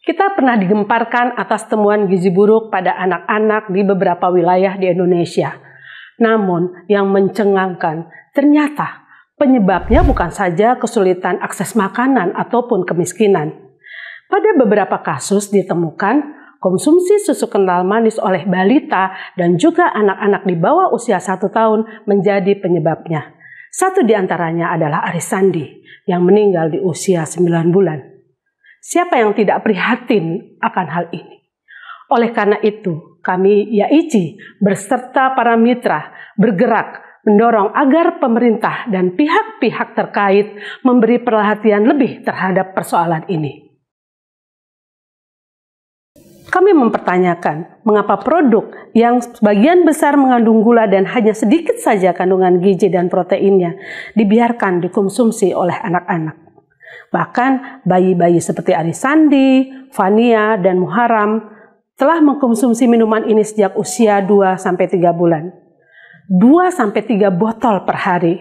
Kita pernah digemparkan atas temuan gizi buruk pada anak-anak di beberapa wilayah di Indonesia. Namun yang mencengangkan, ternyata penyebabnya bukan saja kesulitan akses makanan ataupun kemiskinan. Pada beberapa kasus ditemukan konsumsi susu kental manis oleh balita dan juga anak-anak di bawah usia 1 tahun menjadi penyebabnya. Satu di antaranya adalah Arisandi yang meninggal di usia 9 bulan. Siapa yang tidak prihatin akan hal ini? Oleh karena itu, kami YAICI berserta para mitra bergerak mendorong agar pemerintah dan pihak-pihak terkait memberi perhatian lebih terhadap persoalan ini. Kami mempertanyakan mengapa produk yang sebagian besar mengandung gula dan hanya sedikit saja kandungan gizi dan proteinnya dibiarkan dikonsumsi oleh anak-anak. Bahkan bayi-bayi seperti Arisandi, Fania, dan Muharram telah mengkonsumsi minuman ini sejak usia 2-3 bulan. 2-3 botol per hari.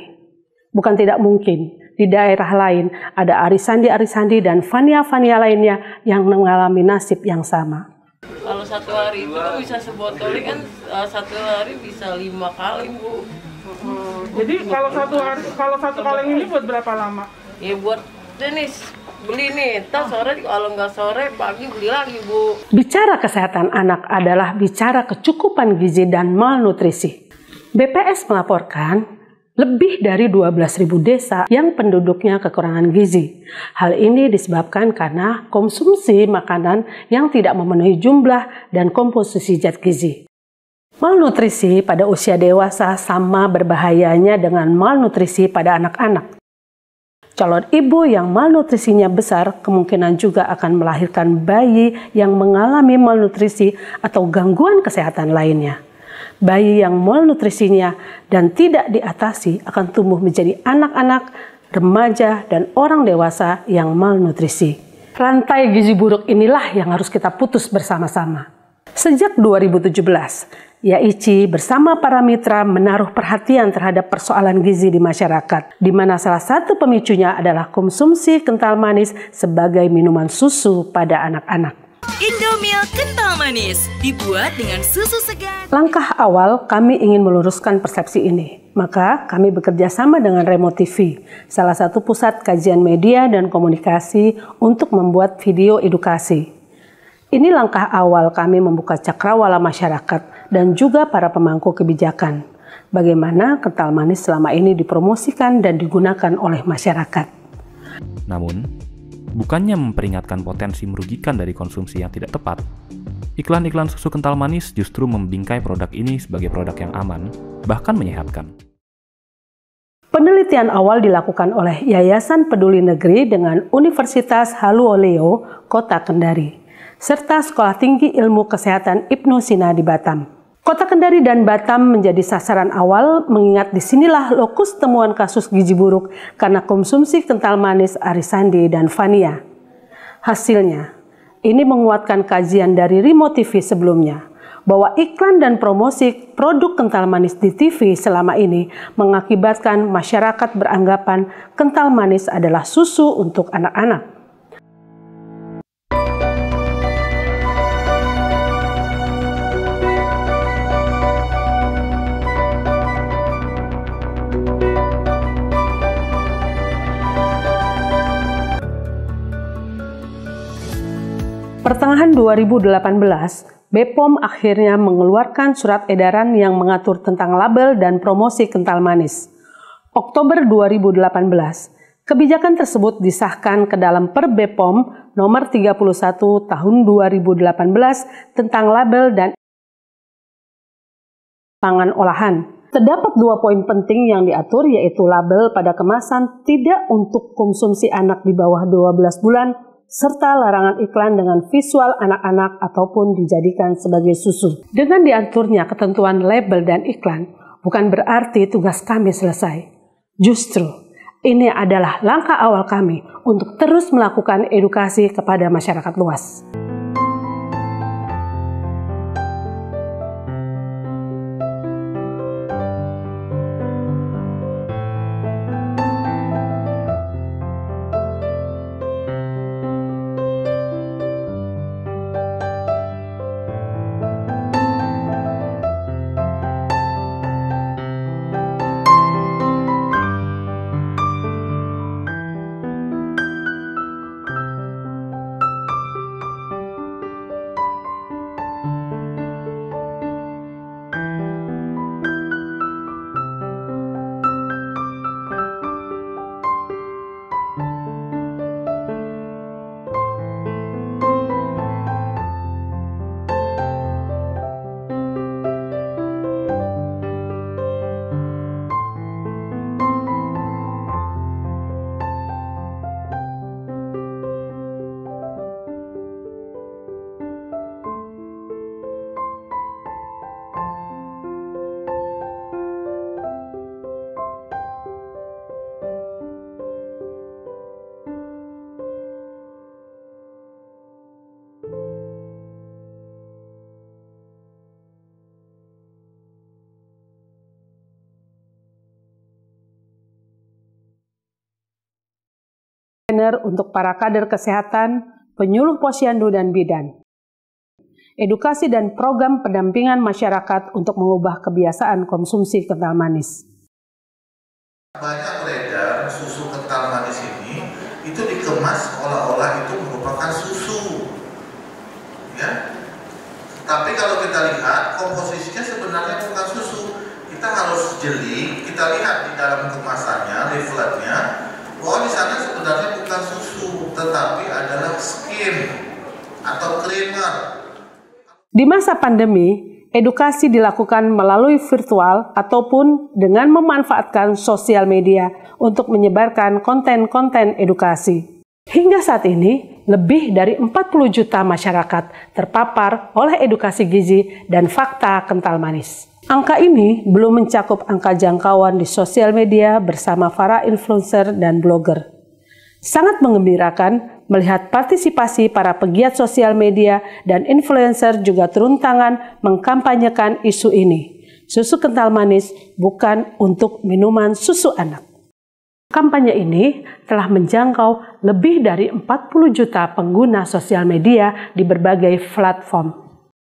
Bukan tidak mungkin di daerah lain ada Arisandi dan Fania lainnya yang mengalami nasib yang sama. Kalau satu hari itu bisa sebotol kan, satu hari bisa 5 kali, Bu. Jadi kalau satu kaleng ini buat berapa lama? Ya buat jenis beli nih, sore kalau nggak sore pagi beli lagi, Bu. Bicara kesehatan anak adalah bicara kecukupan gizi dan malnutrisi. BPS melaporkan lebih dari 12.000 desa yang penduduknya kekurangan gizi. Hal ini disebabkan karena konsumsi makanan yang tidak memenuhi jumlah dan komposisi zat gizi. Malnutrisi pada usia dewasa sama berbahayanya dengan malnutrisi pada anak-anak. Calon ibu yang malnutrisinya besar kemungkinan juga akan melahirkan bayi yang mengalami malnutrisi atau gangguan kesehatan lainnya. Bayi yang malnutrisinya dan tidak diatasi akan tumbuh menjadi anak-anak, remaja, dan orang dewasa yang malnutrisi. Rantai gizi buruk inilah yang harus kita putus bersama-sama. Sejak 2017, YAICI bersama para mitra menaruh perhatian terhadap persoalan gizi di masyarakat, di mana salah satu pemicunya adalah konsumsi kental manis sebagai minuman susu pada anak-anak. Indomilk kental manis dibuat dengan susu segar. Langkah awal kami ingin meluruskan persepsi ini. Maka kami bekerja sama dengan Remo TV, salah satu pusat kajian media dan komunikasi untuk membuat video edukasi. Ini langkah awal kami membuka cakrawala masyarakat dan juga para pemangku kebijakan. Bagaimana kental manis selama ini dipromosikan dan digunakan oleh masyarakat. Namun, bukannya memperingatkan potensi merugikan dari konsumsi yang tidak tepat, iklan-iklan susu kental manis justru membingkai produk ini sebagai produk yang aman, bahkan menyehatkan. Penelitian awal dilakukan oleh Yayasan Peduli Negeri dengan Universitas Haluoleo, Kota Kendari, serta Sekolah Tinggi Ilmu Kesehatan Ibnu Sina di Batam. Kota Kendari dan Batam menjadi sasaran awal mengingat disinilah lokus temuan kasus gizi buruk karena konsumsi kental manis Arisandi dan Fania. Hasilnya, ini menguatkan kajian dari Remo TV sebelumnya, bahwa iklan dan promosi produk kental manis di TV selama ini mengakibatkan masyarakat beranggapan kental manis adalah susu untuk anak-anak. Pertengahan 2018, BPOM akhirnya mengeluarkan surat edaran yang mengatur tentang label dan promosi kental manis. Oktober 2018, kebijakan tersebut disahkan ke dalam Per BPOM nomor 31 tahun 2018 tentang label dan pangan olahan. Terdapat 2 poin penting yang diatur, yaitu label pada kemasan tidak untuk konsumsi anak di bawah 12 bulan, serta larangan iklan dengan visual anak-anak ataupun dijadikan sebagai susu. Dengan diaturnya ketentuan label dan iklan, bukan berarti tugas kami selesai. Justru, ini adalah langkah awal kami untuk terus melakukan edukasi kepada masyarakat luas. reguler untuk para kader kesehatan, penyuluh posyandu dan bidan. Edukasi dan program pendampingan masyarakat untuk mengubah kebiasaan konsumsi kental manis. Banyak beredar susu kental manis ini itu dikemas seolah-olah itu merupakan susu, ya. Tapi kalau kita lihat komposisinya sebenarnya bukan susu. Kita harus jeli, kita lihat di dalam kemasannya, leafletnya, bahwa di sana sebenarnya bukan susu, tetapi adalah skim atau creamer. Di masa pandemi, edukasi dilakukan melalui virtual ataupun dengan memanfaatkan sosial media untuk menyebarkan konten-konten edukasi. Hingga saat ini, lebih dari 40 juta masyarakat terpapar oleh edukasi gizi dan fakta kental manis. Angka ini belum mencakup angka jangkauan di sosial media bersama para influencer dan blogger. Sangat mengembirakan melihat partisipasi para pegiat sosial media dan influencer juga turun tangan mengkampanyekan isu ini. Susu kental manis bukan untuk minuman susu anak. Kampanye ini telah menjangkau lebih dari 40 juta pengguna sosial media di berbagai platform.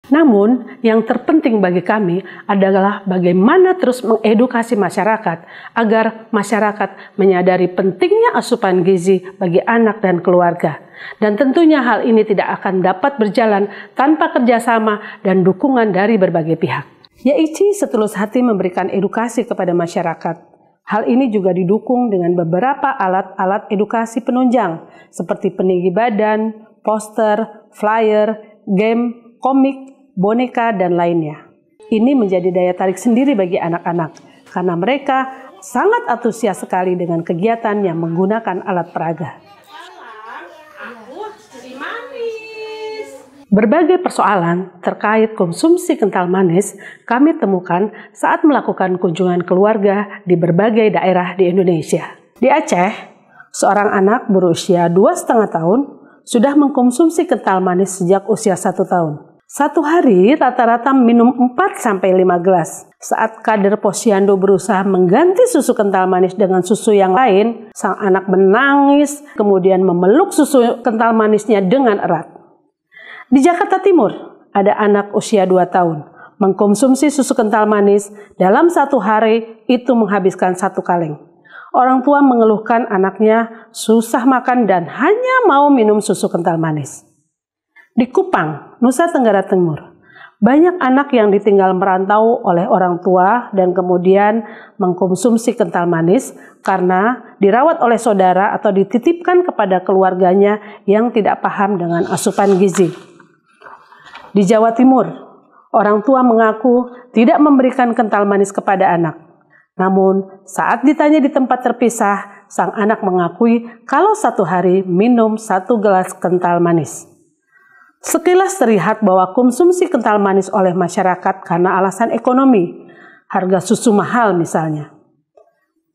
Namun, yang terpenting bagi kami adalah bagaimana terus mengedukasi masyarakat agar masyarakat menyadari pentingnya asupan gizi bagi anak dan keluarga. Dan tentunya hal ini tidak akan dapat berjalan tanpa kerjasama dan dukungan dari berbagai pihak. YIC setulus hati memberikan edukasi kepada masyarakat. Hal ini juga didukung dengan beberapa alat-alat edukasi penunjang seperti peninggi badan, poster, flyer, game, komik, boneka, dan lainnya. Ini menjadi daya tarik sendiri bagi anak-anak karena mereka sangat antusias sekali dengan kegiatan yang menggunakan alat peraga. Berbagai persoalan terkait konsumsi kental manis kami temukan saat melakukan kunjungan keluarga di berbagai daerah di Indonesia. Di Aceh, seorang anak berusia 2,5 tahun sudah mengkonsumsi kental manis sejak usia 1 tahun. Satu hari rata-rata minum 4-5 gelas. Saat kader posyandu berusaha mengganti susu kental manis dengan susu yang lain, sang anak menangis, kemudian memeluk susu kental manisnya dengan erat. Di Jakarta Timur, ada anak usia 2 tahun mengkonsumsi susu kental manis dalam 1 hari itu menghabiskan 1 kaleng. Orang tua mengeluhkan anaknya susah makan dan hanya mau minum susu kental manis. Di Kupang, Nusa Tenggara Timur, banyak anak yang ditinggal merantau oleh orang tua dan kemudian mengkonsumsi kental manis karena dirawat oleh saudara atau dititipkan kepada keluarganya yang tidak paham dengan asupan gizi. Di Jawa Timur, orang tua mengaku tidak memberikan kental manis kepada anak. Namun, saat ditanya di tempat terpisah, sang anak mengakui kalau 1 hari minum 1 gelas kental manis. Sekilas terlihat bahwa konsumsi kental manis oleh masyarakat karena alasan ekonomi, harga susu mahal misalnya.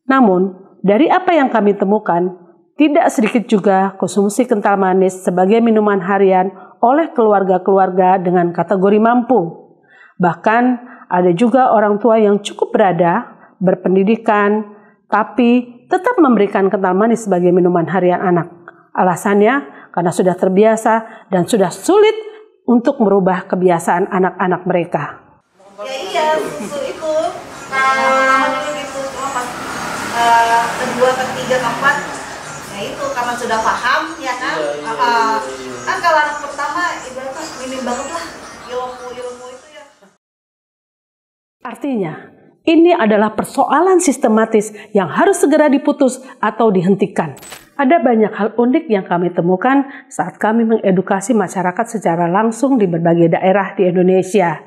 Namun, dari apa yang kami temukan, tidak sedikit juga konsumsi kental manis sebagai minuman harian oleh keluarga-keluarga dengan kategori mampu. Bahkan ada juga orang tua yang cukup berada, berpendidikan, tapi tetap memberikan kental manis sebagai minuman harian anak. Alasannya karena sudah terbiasa dan sudah sulit untuk merubah kebiasaan anak-anak mereka. Ya iya, susu itu pertama dulu gitu, cuma pas kedua, ketiga, keempat, ya itu karena sudah paham, ya kan? Kan kalau anak pertama ibaratnya minim banget lah ilmu itu ya. Artinya, ini adalah persoalan sistematis yang harus segera diputus atau dihentikan. Ada banyak hal unik yang kami temukan saat kami mengedukasi masyarakat secara langsung di berbagai daerah di Indonesia.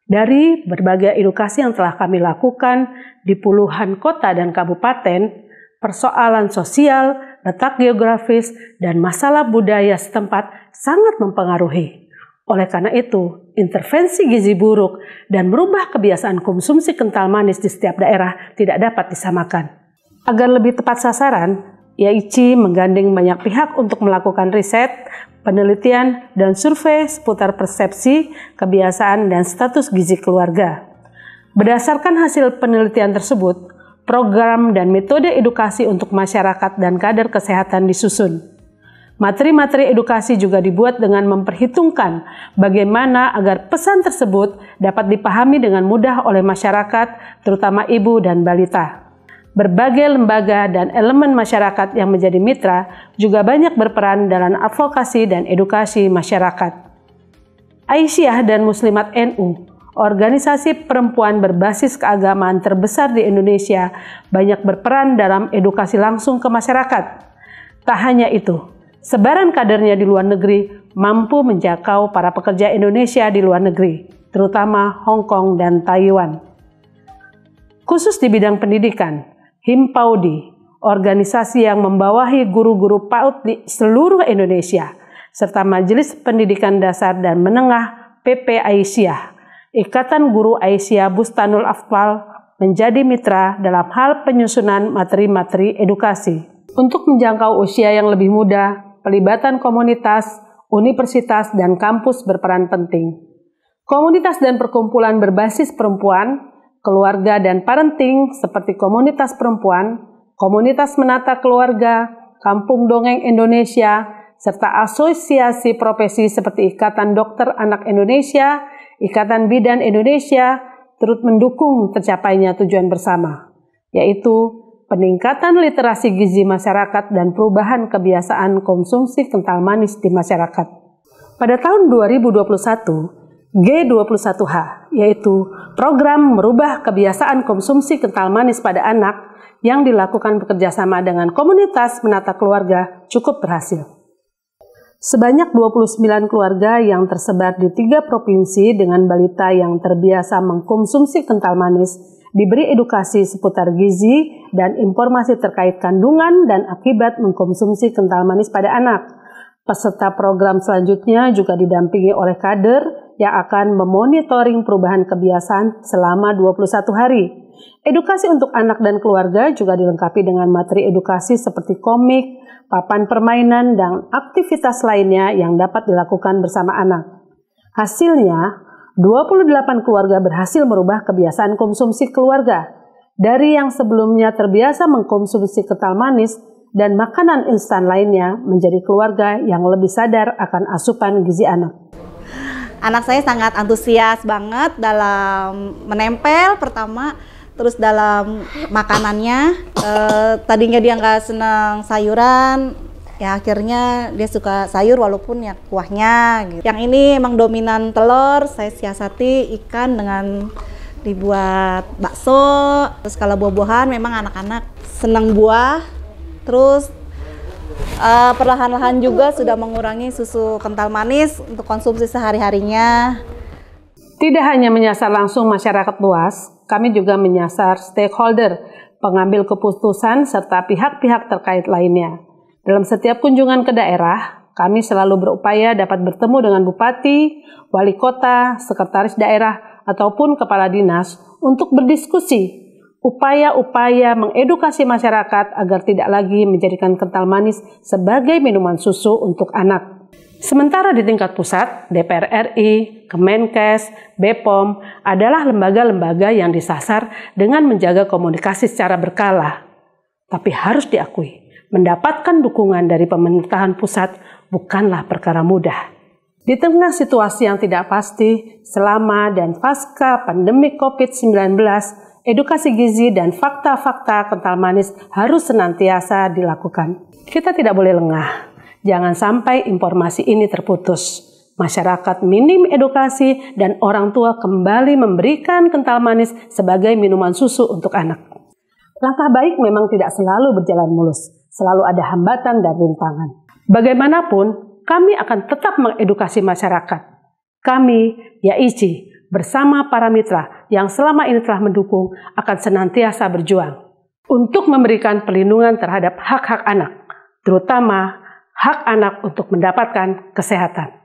Dari berbagai edukasi yang telah kami lakukan di puluhan kota dan kabupaten, persoalan sosial, letak geografis, dan masalah budaya setempat sangat mempengaruhi. Oleh karena itu, intervensi gizi buruk dan merubah kebiasaan konsumsi kental manis di setiap daerah tidak dapat disamakan. Agar lebih tepat sasaran, YIC menggandeng banyak pihak untuk melakukan riset, penelitian, dan survei seputar persepsi, kebiasaan, dan status gizi keluarga. Berdasarkan hasil penelitian tersebut, program dan metode edukasi untuk masyarakat dan kader kesehatan disusun. Materi-materi edukasi juga dibuat dengan memperhitungkan bagaimana agar pesan tersebut dapat dipahami dengan mudah oleh masyarakat, terutama ibu dan balita. Berbagai lembaga dan elemen masyarakat yang menjadi mitra juga banyak berperan dalam advokasi dan edukasi masyarakat. Aisyah dan Muslimat NU, organisasi perempuan berbasis keagamaan terbesar di Indonesia, banyak berperan dalam edukasi langsung ke masyarakat. Tak hanya itu, sebaran kadernya di luar negeri mampu menjangkau para pekerja Indonesia di luar negeri, terutama Hong Kong dan Taiwan. Khusus di bidang pendidikan, Himpaudi, organisasi yang membawahi guru-guru PAUD di seluruh Indonesia, serta Majelis Pendidikan Dasar dan Menengah PP Aisyah, Ikatan Guru Aisyah Bustanul Afdal menjadi mitra dalam hal penyusunan materi-materi edukasi. Untuk menjangkau usia yang lebih muda, pelibatan komunitas, universitas, dan kampus berperan penting. Komunitas dan perkumpulan berbasis perempuan, keluarga dan parenting seperti komunitas perempuan, komunitas menata keluarga, Kampung Dongeng Indonesia, serta asosiasi profesi seperti Ikatan Dokter Anak Indonesia, Ikatan Bidan Indonesia turut mendukung tercapainya tujuan bersama, yaitu peningkatan literasi gizi masyarakat dan perubahan kebiasaan konsumsi kental manis di masyarakat. Pada tahun 2021, G21H, yaitu program merubah kebiasaan konsumsi kental manis pada anak yang dilakukan bekerjasama dengan komunitas menata keluarga cukup berhasil. Sebanyak 29 keluarga yang tersebar di 3 provinsi dengan balita yang terbiasa mengkonsumsi kental manis diberi edukasi seputar gizi dan informasi terkait kandungan dan akibat mengkonsumsi kental manis pada anak. Peserta program selanjutnya juga didampingi oleh kader yang akan memonitoring perubahan kebiasaan selama 21 hari. Edukasi untuk anak dan keluarga juga dilengkapi dengan materi edukasi seperti komik, papan permainan, dan aktivitas lainnya yang dapat dilakukan bersama anak. Hasilnya, 28 keluarga berhasil merubah kebiasaan konsumsi keluarga. Dari yang sebelumnya terbiasa mengkonsumsi kental manis dan makanan instan lainnya menjadi keluarga yang lebih sadar akan asupan gizi anak. Anak saya sangat antusias banget dalam menempel pertama, terus dalam makanannya. Tadinya dia nggak senang sayuran, ya akhirnya dia suka sayur walaupun ya kuahnya gitu. Yang ini emang dominan telur, saya siasati ikan dengan dibuat bakso. Terus kalau buah-buahan memang anak-anak senang buah. Terus perlahan-lahan juga sudah mengurangi susu kental manis untuk konsumsi sehari-harinya. Tidak hanya menyasar langsung masyarakat luas, kami juga menyasar stakeholder, pengambil keputusan, serta pihak-pihak terkait lainnya. Dalam setiap kunjungan ke daerah, kami selalu berupaya dapat bertemu dengan bupati, wali kota, sekretaris daerah, ataupun kepala dinas untuk berdiskusi upaya-upaya mengedukasi masyarakat agar tidak lagi menjadikan kental manis sebagai minuman susu untuk anak. Sementara di tingkat pusat, DPR RI, Kemenkes, BPOM adalah lembaga-lembaga yang disasar dengan menjaga komunikasi secara berkala. Tapi harus diakui, mendapatkan dukungan dari pemerintahan pusat bukanlah perkara mudah. Di tengah situasi yang tidak pasti, selama dan pasca pandemi COVID-19, edukasi gizi dan fakta-fakta kental manis harus senantiasa dilakukan. Kita tidak boleh lengah. Jangan sampai informasi ini terputus. Masyarakat minim edukasi dan orang tua kembali memberikan kental manis sebagai minuman susu untuk anak. Langkah baik memang tidak selalu berjalan mulus. Selalu ada hambatan dan rintangan. Bagaimanapun, kami akan tetap mengedukasi masyarakat. Kami, YAICI, bersama para mitra yang selama ini telah mendukung akan senantiasa berjuang untuk memberikan perlindungan terhadap hak-hak anak, terutama hak anak untuk mendapatkan kesehatan.